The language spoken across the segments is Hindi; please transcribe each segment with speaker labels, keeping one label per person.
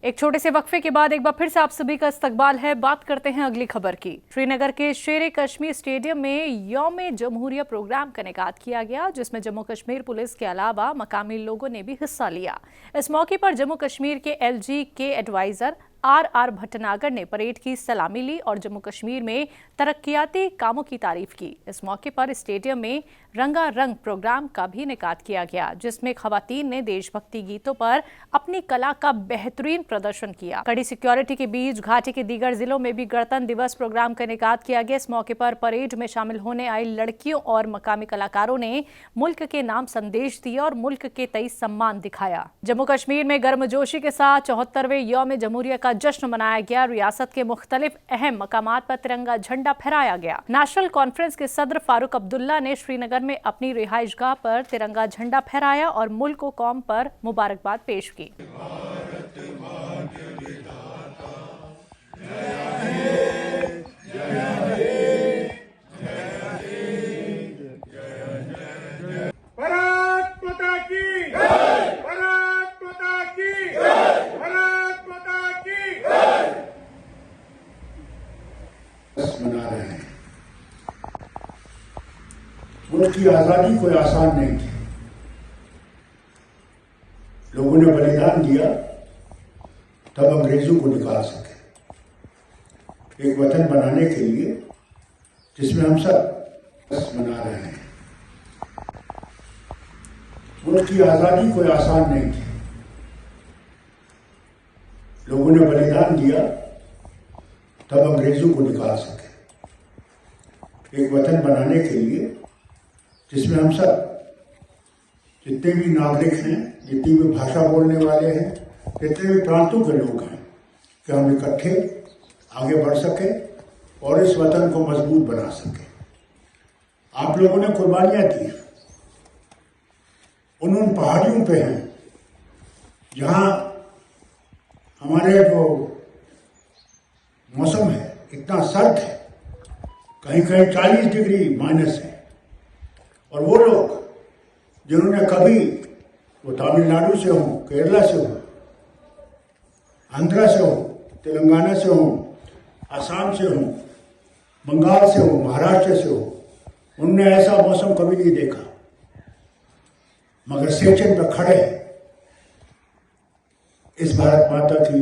Speaker 1: एक छोटे से वक्फे के बाद एक बार फिर से आप सभी का इस्तकबाल है। बात करते हैं अगली खबर की। श्रीनगर के शेर कश्मीर स्टेडियम में यौम जमहूरिया प्रोग्राम का इनेकाद किया गया, जिसमें जम्मू कश्मीर पुलिस के अलावा मकामी लोगों ने भी हिस्सा लिया। इस मौके पर जम्मू कश्मीर के LG के एडवाइजर RR भट्टनागर ने परेड की सलामी ली और जम्मू कश्मीर में तरक्याती कामों की तारीफ की। इस मौके पर स्टेडियम में रंगारंग प्रोग्राम का भी इनेकाद किया गया, जिसमें खवातीन ने देशभक्ति गीतों पर अपनी कला का बेहतरीन प्रदर्शन किया। कड़ी सिक्योरिटी के बीच घाटी के दीगर जिलों में भी गणतंत्र दिवस प्रोग्राम का इनेकाद किया गया। इस मौके पर परेड में शामिल होने आई लड़कियों और मकामी कलाकारों ने मुल्क के नाम संदेश दिया और मुल्क के तई सम्मान दिखाया। जम्मू कश्मीर में गर्मजोशी के साथ 74वें यौम जमहूरिया का जश्न मनाया गया। रियासत के मुख्तलिफ अहम मकामात पर तिरंगा झंडा फहराया गया। नेशनल कॉन्फ्रेंस के सदर फारूक अब्दुल्ला ने श्रीनगर में अपनी रिहाइशगाह पर तिरंगा झंडा फहराया और मुल्क को कौम पर मुबारकबाद पेश की।
Speaker 2: मना रहे हैं। मुल्क की आजादी कोई आसान नहीं थी। लोगों ने बलिदान दिया तब अंग्रेजों को निकाल सके। एक वतन बनाने के लिए जिसमें हम सब मना रहे हैं। मुल्क की आजादी कोई आसान नहीं थी। लोगों ने बलिदान दिया तब अंग्रेजों को निकाल सके। एक वतन बनाने के लिए जिसमें हम सब जितने भी नागरिक हैं, जितनी भी भाषा बोलने वाले हैं, जितने भी प्रांतों के लोग हैं, कि हम इकट्ठे आगे बढ़ सके और इस वतन को मजबूत बना सके। आप लोगों ने कुर्बानियां दी, उन पहाड़ियों पे हैं जहां हमारे जो मौसम है इतना सर्द है, कहीं कहीं 40 डिग्री माइनस है। और वो लोग जिन्होंने कभी वो तमिलनाडु से हो, केरला से हो, आंध्रा से हो, तेलंगाना से हो, असम से हो, बंगाल से हो, महाराष्ट्र से हो, उनने ऐसा मौसम कभी नहीं देखा, मगर स्टेशन पर खड़े इस भारत माता की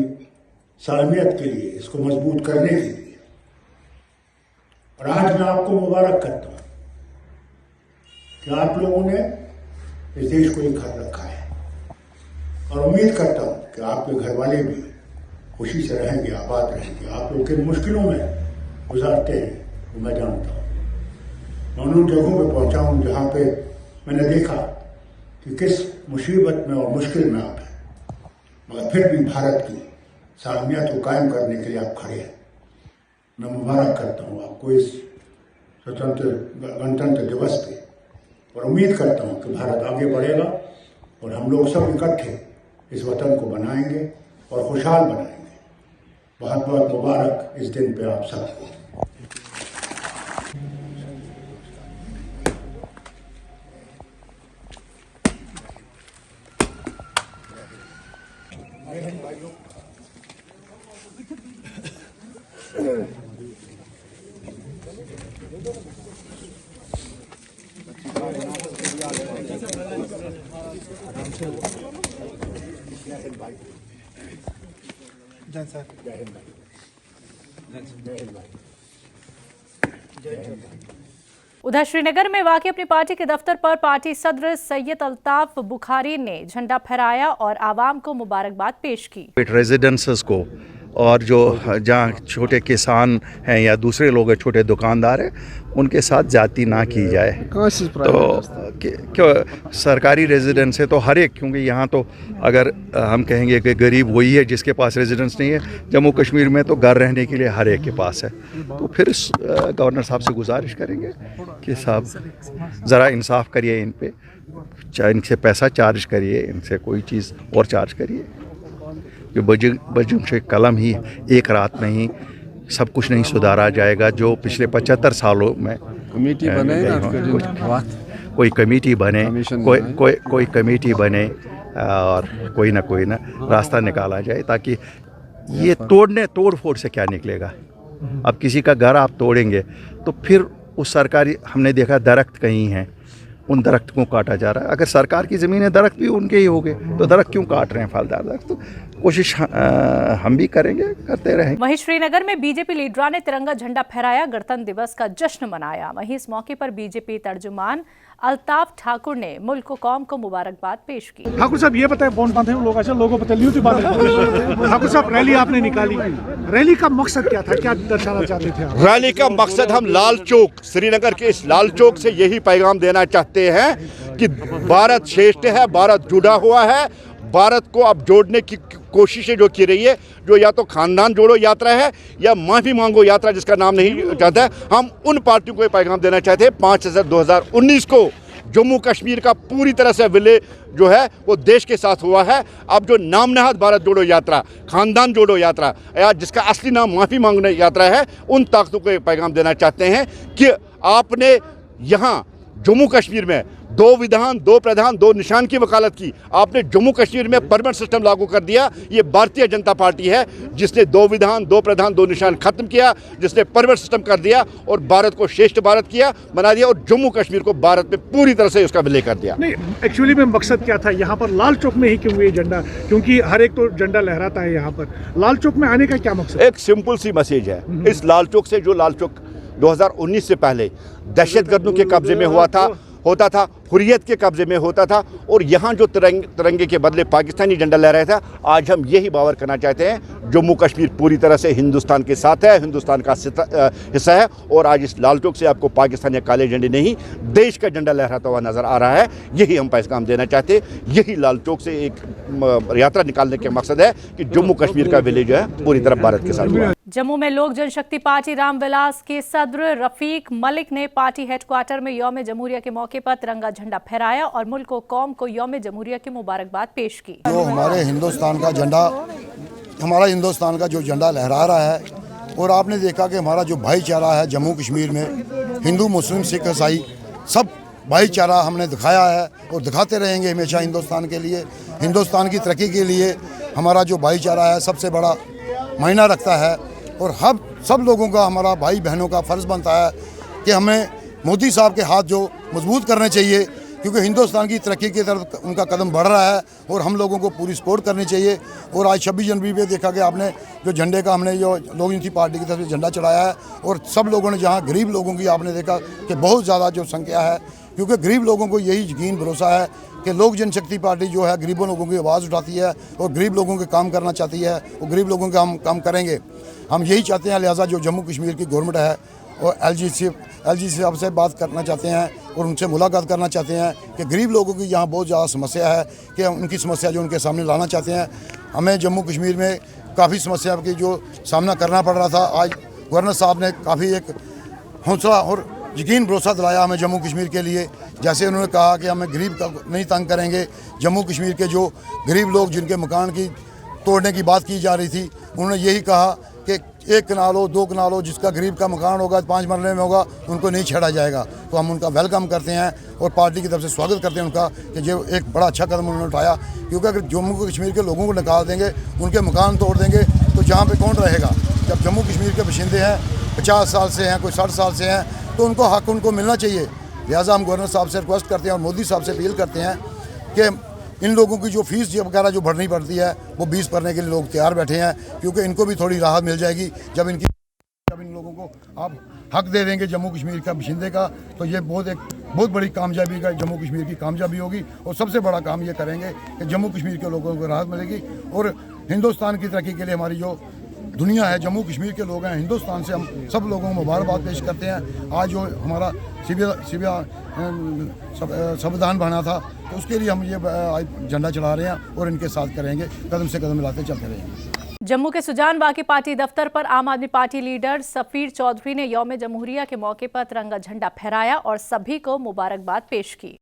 Speaker 2: सालमियत के लिए, इसको मजबूत करने के लिए। और आज मैं आपको मुबारक करता हूं कि आप लोगों ने इस देश को एक घर रखा है और उम्मीद करता हूं कि आपके घर वाले भी खुशी से रहेंगे, आबाद रहेंगे। आप लोग किन मुश्किलों में गुजारते हैं वो मैं जानता हूं। मैं उन जगहों पर पहुंचा हूं जहां पे मैंने देखा कि किस मुसीबत में और मुश्किल में आप हैं, मगर फिर भी भारत की सालमियत को कायम करने के लिए आप खड़े हैं। मैं मुबारक करता हूं आपको इस गणतंत्र दिवस पे और उम्मीद करता हूं कि भारत आगे बढ़ेगा और हम लोग सब इकट्ठे इस वतन को बनाएंगे और खुशहाल बनाएंगे। बहुत बहुत मुबारक इस दिन पे आप सबको।
Speaker 1: उधर श्रीनगर में वाक़ई अपनी पार्टी के दफ्तर पर पार्टी सदर सैयद अल्ताफ बुखारी ने झंडा फहराया और आवाम को मुबारकबाद पेश की।
Speaker 3: रेजिडेंसेस को और जो जहाँ छोटे किसान हैं या दूसरे लोग हैं, छोटे दुकानदार हैं, उनके साथ जाति ना की जाए। तो क्यों सरकारी रेजिडेंस है तो हर एक, क्योंकि यहाँ तो अगर हम कहेंगे कि गरीब वही है जिसके पास रेजिडेंस नहीं है। जम्मू कश्मीर में तो घर रहने के लिए हर एक के पास है। तो फिर गवर्नर साहब से गुजारिश करेंगे कि साहब ज़रा इंसाफ करिए, इन पे चाहे इनसे पैसा चार्ज करिए, इनसे कोई चीज़ और चार्ज करिए। जो बजूम से कलम ही एक रात में ही सब कुछ नहीं सुधारा जाएगा। जो पिछले 75 सालों में
Speaker 4: कमेटी बने,
Speaker 3: कोई कमेटी बने, कोई कमेटी बने और कोई ना रास्ता निकाला जाए, ताकि ये तोड़ फोड़ से क्या निकलेगा। अब किसी का घर आप तोड़ेंगे तो फिर उस सरकारी, हमने देखा दरख्त कहीं हैं, उन दरख्त को काटा जा रहा है। अगर सरकार की ज़मीन है, दरख्त भी उनके ही हो गए, तो दरख्त क्यों काट रहे हैं फलदार दरख्त। तो कोशिश हम भी करेंगे, करते रहेंगे।
Speaker 1: वहीं श्रीनगर में बीजेपी लीडरों ने तिरंगा झंडा फहराया, गणतंत्र दिवस का जश्न मनाया। वहीं इस मौके पर बीजेपी तर्जुमान अल्ताफ ठाकुर ने मुल्क को कौम को मुबारकबाद पेश की।
Speaker 4: ठाकुर साहब ये बताएं कौन बात है लोग, अच्छा लोगों को पता नहीं होती बात है। ठाकुर साहब रैली आपने निकाली, रैली का मकसद क्या था, क्या दर्शाना चाहते थे आप?
Speaker 5: रैली का मकसद हम लाल चौक, श्रीनगर के इस लाल चौक से यही पैगाम देना चाहते हैं कि भारत श्रेष्ठ है, भारत जुड़ा हुआ है। भारत को अब जोड़ने की कोशिशें जो की रही है, जो या तो खानदान जोड़ो यात्रा है या माफ़ी मांगो यात्रा, जिसका नाम नहीं चाहता है, हम उन पार्टियों को ये पैगाम देना चाहते हैं। 5/2019 को जम्मू कश्मीर का पूरी तरह से विलय जो है वो देश के साथ हुआ है। अब जो नाम नहाद भारत जोड़ो यात्रा, खानदान जोड़ो यात्रा, या जिसका असली नाम माफ़ी मांगने यात्रा है, उन ताकतों को ये पैगाम देना चाहते हैं कि आपने यहाँ जम्मू कश्मीर में 2 विधान 2 प्रधान 2 निशान की वकालत की। आपने जम्मू कश्मीर में परमानेंट सिस्टम लागू कर दिया। ये भारतीय जनता पार्टी है जिसने 2 विधान 2 प्रधान 2 निशान खत्म किया, जिसने परमानेंट सिस्टम कर दिया और भारत को श्रेष्ठ भारत किया बना दिया, और जम्मू कश्मीर को भारत में पूरी तरह से उसका विलय कर दिया।
Speaker 4: नहीं, एक्चुअली में मकसद क्या था यहाँ पर लाल चौक में ही क्यों ये झंडा, क्योंकि हर एक तो झंडा लहराता है यहाँ पर, लाल चौक में आने का क्या मकसद?
Speaker 5: एक सिंपल सी मैसेज है। इस लाल चौक से, जो लाल चौक 2019 से पहले दहशतगर्दों के कब्जे में होता था, हुर्रियत के कब्जे में होता था, और यहाँ जो तिरंगे के बदले पाकिस्तानी झंडा लहराया था, आज हम यही बावर करना चाहते हैं जम्मू कश्मीर पूरी तरह से हिंदुस्तान के साथ है, हिंदुस्तान का हिस्सा है। और आज इस लाल चौक से आपको पाकिस्तान या काले झंडे नहीं, देश का झंडा लहराता हुआ नजर आ रहा है। यही हम पैगाम देना चाहते हैं। यही लाल चौक से एक यात्रा निकालने का मकसद है कि जम्मू कश्मीर का विलय जो है पूरी तरह भारत के साथ हुआ।
Speaker 1: जम्मू में लोक जनशक्ति पार्टी रामविलास के सदर रफीक मलिक ने पार्टी हेडक्वार्टर में यौम जमहूरिया के मौके पर तिरंगा झंडा फहराया और मुल्क को कौम को यौम जमहूरिया की मुबारकबाद पेश की।
Speaker 6: जो हमारे हिंदुस्तान का झंडा, हमारा हिंदुस्तान का जो झंडा लहरा रहा है, और आपने देखा कि हमारा जो भाईचारा है जम्मू कश्मीर में, हिंदू मुस्लिम सिख ईसाई सब भाईचारा हमने दिखाया है और दिखाते रहेंगे हमेशा। हिंदुस्तान के लिए, हिंदुस्तान की तरक्की के लिए हमारा जो भाईचारा है सबसे बड़ा मायना रखता है। और हम सब लोगों का, हमारा भाई बहनों का फ़र्ज़ बनता है कि हमें मोदी साहब के हाथ जो मजबूत करने चाहिए, क्योंकि हिंदुस्तान की तरक्की की तरफ उनका कदम बढ़ रहा है और हम लोगों को पूरी सपोर्ट करनी चाहिए। और आज 26 जनवरी पे देखा कि आपने जो झंडे का, हमने जो लोक जनशक्ति पार्टी की तरफ से झंडा चढ़ाया है, और सब लोगों ने, जहाँ गरीब लोगों की आपने देखा कि बहुत ज़्यादा जो संख्या है, क्योंकि गरीब लोगों को यही यकीन भरोसा है कि लोक जनशक्ति पार्टी जो है गरीबों लोगों की आवाज़ उठाती है और गरीब लोगों के काम करना चाहती है, और गरीब लोगों के हम काम करेंगे। हम यही चाहते हैं। लिहाजा जो जम्मू कश्मीर की गवर्नमेंट है और एलजी साहब से बात करना चाहते हैं और उनसे मुलाकात करना चाहते हैं कि गरीब लोगों की यहाँ बहुत ज़्यादा समस्या है, कि उनकी समस्या जो उनके सामने लाना चाहते हैं। हमें जम्मू कश्मीर में काफ़ी समस्या की जो सामना करना पड़ रहा था, आज गवर्नर साहब ने काफ़ी एक हौसला और यकीन भरोसा दिलाया हमें जम्मू कश्मीर के लिए। जैसे उन्होंने कहा कि हमें गरीब का नहीं तंग करेंगे। जम्मू कश्मीर के जो गरीब लोग जिनके मकान की तोड़ने की बात की जा रही थी, उन्होंने यही कहा कि 1 कनाल हो 2 कनाल हो, जिसका गरीब का मकान होगा 5 मरले में होगा, उनको नहीं छेड़ा जाएगा। तो हम उनका वेलकम करते हैं और पार्टी की तरफ से स्वागत करते हैं उनका कि जो एक बड़ा अच्छा कदम उन्होंने उठाया। क्योंकि अगर जम्मू कश्मीर के लोगों को निकाल देंगे, उनके मकान तोड़ देंगे, तो जहाँ पे कौन रहेगा? जब जम्मू कश्मीर के बशिंदे हैं, 50 साल से हैं, कोई 60 साल से हैं, तो उनको हक उनको मिलना चाहिए। लिहाजा हम गवर्नर साहब से रिक्वेस्ट करते हैं और मोदी साहब से अपील करते हैं कि इन लोगों की जो फीस वगैरह जो भरनी पड़ती है, वो 20 भरने के लिए लोग तैयार बैठे हैं, क्योंकि इनको भी थोड़ी राहत मिल जाएगी। जब इन लोगों को आप हक दे देंगे जम्मू कश्मीर का बशिंदे का, तो ये बहुत बड़ी कामयाबी का जम्मू कश्मीर की कामयाबी होगी। और सबसे बड़ा काम ये करेंगे कि जम्मू कश्मीर के लोगों को राहत मिलेगी। और हिंदुस्तान की तरक्की के लिए हमारी जो दुनिया है, जम्मू कश्मीर के लोग हैं, हिंदुस्तान से हम सब लोगों को मुबारकबाद पेश करते हैं। आज जो हमारा संविधान बना था, तो उसके लिए हम ये झंडा चढ़ा रहे हैं और इनके साथ करेंगे, कदम से कदम मिलाते चलते रहेंगे।
Speaker 1: जम्मू के सुजानबाग के पार्टी दफ्तर पर आम आदमी पार्टी लीडर सफीर चौधरी ने यौम जमहूरिया के मौके पर तिरंगा झंडा फहराया और सभी को मुबारकबाद पेश की।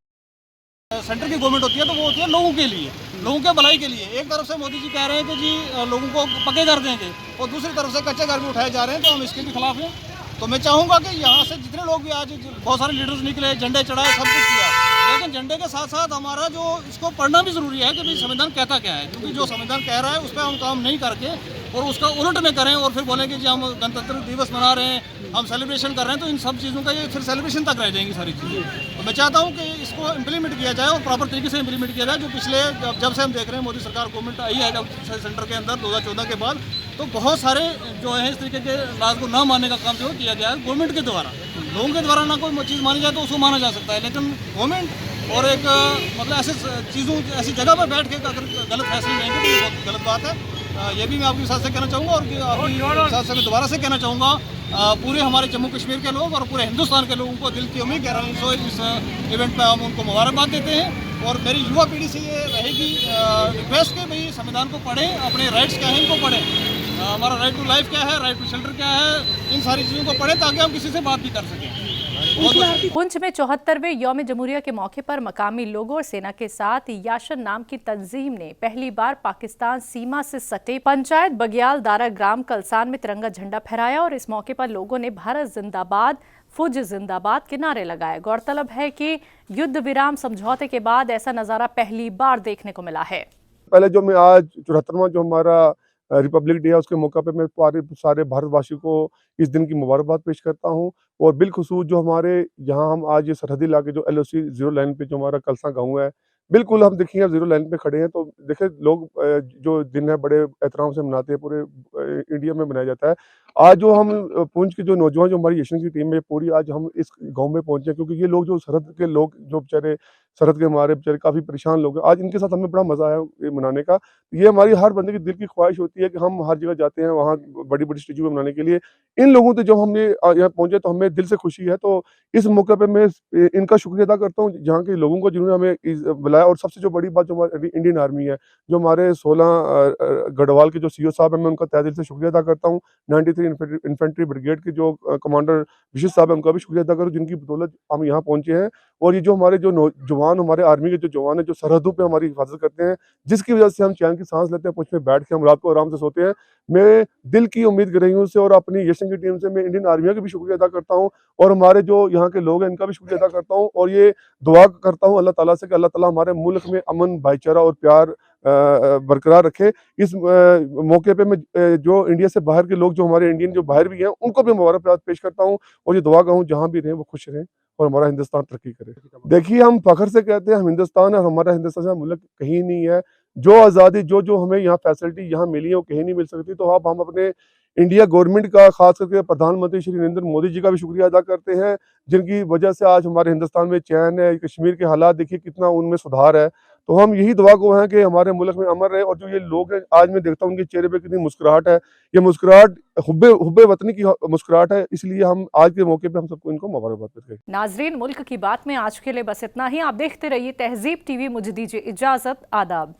Speaker 7: सेंटर की गवर्नमेंट होती है तो वो होती है लोगों के लिए, लोगों के भलाई के लिए। एक तरफ से मोदी जी कह रहे हैं कि जी लोगों को पक्के कर देंगे, और दूसरी तरफ से कच्चे घर में उठाए जा रहे हैं, तो हम इसके भी खिलाफ हैं। तो मैं चाहूँगा कि यहाँ से जितने लोग भी आज बहुत सारे लीडर्स निकले, झंडे चढ़ाए, सब कुछ किया, लेकिन झंडे के साथ साथ हमारा जो इसको पढ़ना भी ज़रूरी है कि भाई संविधान कहता क्या है, क्योंकि जो संविधान कह रहा है उस पर हम काम नहीं करके और उसका उलट में करें और फिर बोलें कि जी हम गणतंत्र दिवस मना रहे हैं, हम सेलिब्रेशन कर रहे हैं, तो इन सब चीज़ों का ये फिर सेलिब्रेशन तक रह जाएंगी सारी चीज़ें। तो मैं चाहता हूँ कि इसको इम्प्लीमेंट किया जाए और प्रॉपर तरीके से इम्प्लीमेंट किया जाए। जो पिछले जब से हम देख रहे हैं मोदी सरकार गवर्नमेंट आई है जब सेंटर के अंदर 2014 के बाद, तो बहुत सारे जो है इस तरीके के लाज को न मानने का काम जो किया गया है गवर्नमेंट के द्वारा। लोगों के द्वारा ना कोई चीज़ मानी जाए तो उसको माना जा सकता है, लेकिन गवर्नमेंट और एक मतलब ऐसे चीज़ों ऐसी जगह पर बैठ के अगर गलत फैसले लेंगे तो ये बहुत गलत बात है। ये भी मैं आपके साथ से कहना चाहूँगा और आपके साथ से मैं दोबारा से कहना चाहूँगा, पूरे हमारे जम्मू कश्मीर के लोग और पूरे हिंदुस्तान के लोगों को दिल की उम्मीद 11 इस इवेंट पर हम उनको मुबारकबाद देते हैं। और मेरी युवा पीढ़ी से ये रहेगी रिक्वेस्ट कि भाई संविधान को पढ़ें, अपने राइट्स क्या हैं इनको पढ़ें, हमारा राइट टू लाइफ क्या है, राइट टू शेल्टर क्या है, इन सारी चीज़ों को पढ़ें ताकि हम किसी से बात भी कर सकें।
Speaker 1: पुंछ में 74वें यौम जमहूरिया के मौके पर मकामी लोगों और सेना के साथ याशन नाम की तंजीम ने पहली बार पाकिस्तान सीमा से सटे पंचायत बगियाल दारा ग्राम कलसान में तिरंगा झंडा फहराया और इस मौके पर लोगों ने भारत जिंदाबाद फौज जिंदाबाद के नारे लगाए। गौरतलब है कि युद्ध विराम समझौते के बाद ऐसा नजारा पहली बार देखने को मिला है।
Speaker 8: पहले जो मैं आज 74वां जो हमारा रिपब्लिक डे है उसके मौका पे मैं सारे भारतवासियों को इस दिन की मुबारकबाद पेश करता हूं। और बिलखुसूस जो हमारे यहाँ हम आज ये सरहदी इलाके जो LOC 0 लाइन पे जो हमारा कलसा गाँव है, बिल्कुल हम देखिए 0 लाइन पे खड़े हैं, तो देखिए लोग जो दिन है बड़े एहतराम से मनाते हैं, पूरे इंडिया में मनाया जाता है। आज जो हम पुंछ के जो नौजवान जो हमारी यशन की टीम है पूरी, आज हम इस गांव में पहुंचे क्योंकि ये लोग जो सरहद के लोग जो बेचारे सरहद के हमारे बेचारे काफ़ी परेशान लोग हैं, आज इनके साथ हमें बड़ा मज़ा आया ये मनाने का। ये हमारी हर बंदे की दिल की ख्वाहिश होती है कि हम हर जगह जाते हैं वहाँ बड़ी बड़ी स्टेचू में मनाने के लिए। इन लोगों से जब हमने यहाँ पहुँचे तो हमें दिल से खुशी है। तो इस मौके पे मैं इनका शुक्रिया अदा करता हूँ जहाँ के लोगों को जिन्होंने हमें बुलाया। और सबसे जो बड़ी बात जो हमारी इंडियन आर्मी है, जो हमारे 16 गढ़वाल के जो CO साहब हैं, मैं उनका तहे दिल से शुक्रिया अदा करता हूँ। 93 इन्फेंट्री ब्रिगेड के जो कमांडर विशिष्ट साहब हैं, उनका भी शुक्रिया अदा करूँ जिनकी बदौलत हम यहाँ पहुँचे हैं। और ये जो हमारे जो जवान, हमारे आर्मी के जो जवान हैं जो सरहदों पे हमारी हिफाजत करते हैं, जिसकी वजह से हम चैन की सांस लेते हैं, पुंछ में बैठ के हम रात को आराम से सोते हैं। मैं दिल की उम्मीद गरीबों से और अपनी यशन की टीम से मैं इंडियन आर्मी का भी शुक्रिया अदा करता हूँ और हमारे जो यहाँ के लोग हैं इनका भी शुक्रिया अदा करता हूँ। और ये दुआ करता हूँ अल्लाह ताला से कि अल्लाह ताला हमारे मुल्क में अमन, भाईचारा और प्यार बरकरार रखे। इस मौके पे मैं जो इंडिया से बाहर के लोग जो हमारे इंडियन जो बाहर भी हैं उनको भी मुबारकबाद पेश करता हूँ और ये दुआ कहूँ जहाँ भी रहें वो खुश रहें और हमारा हिंदुस्तान तरक्की करे। देखिए हम फख्र से कहते हैं हम हिंदुस्तान है, हमारा हिंदुस्तान से मुल्क कहीं नहीं है। जो आज़ादी जो हमें यहाँ फैसिलिटी यहाँ मिली है वो कहीं नहीं मिल सकती। तो आप हम अपने इंडिया गवर्नमेंट का, खास करके प्रधानमंत्री श्री नरेंद्र मोदी जी का भी शुक्रिया अदा करते हैं जिनकी वजह से आज हमारे हिंदुस्तान में चैन है। कश्मीर के हालात देखिए कितना उनमें सुधार है। तो हम यही दुआ को हैं कि हमारे मुल्क में अमन रहे। और जो ये लोग हैं आज मैं देखता हूँ उनके चेहरे पे कितनी मुस्कुराहट है, ये मुस्कुराहट हुब्बे वतनी की मुस्कुराहट है। इसलिए हम आज के मौके पे हम सबको इनको मुबारकबाद देते हैं।
Speaker 1: नाजरीन, मुल्क की बात में आज के लिए बस इतना ही। आप देखते रहिए तहजीब TV। मुझे दीजिए इजाजत। आदाब।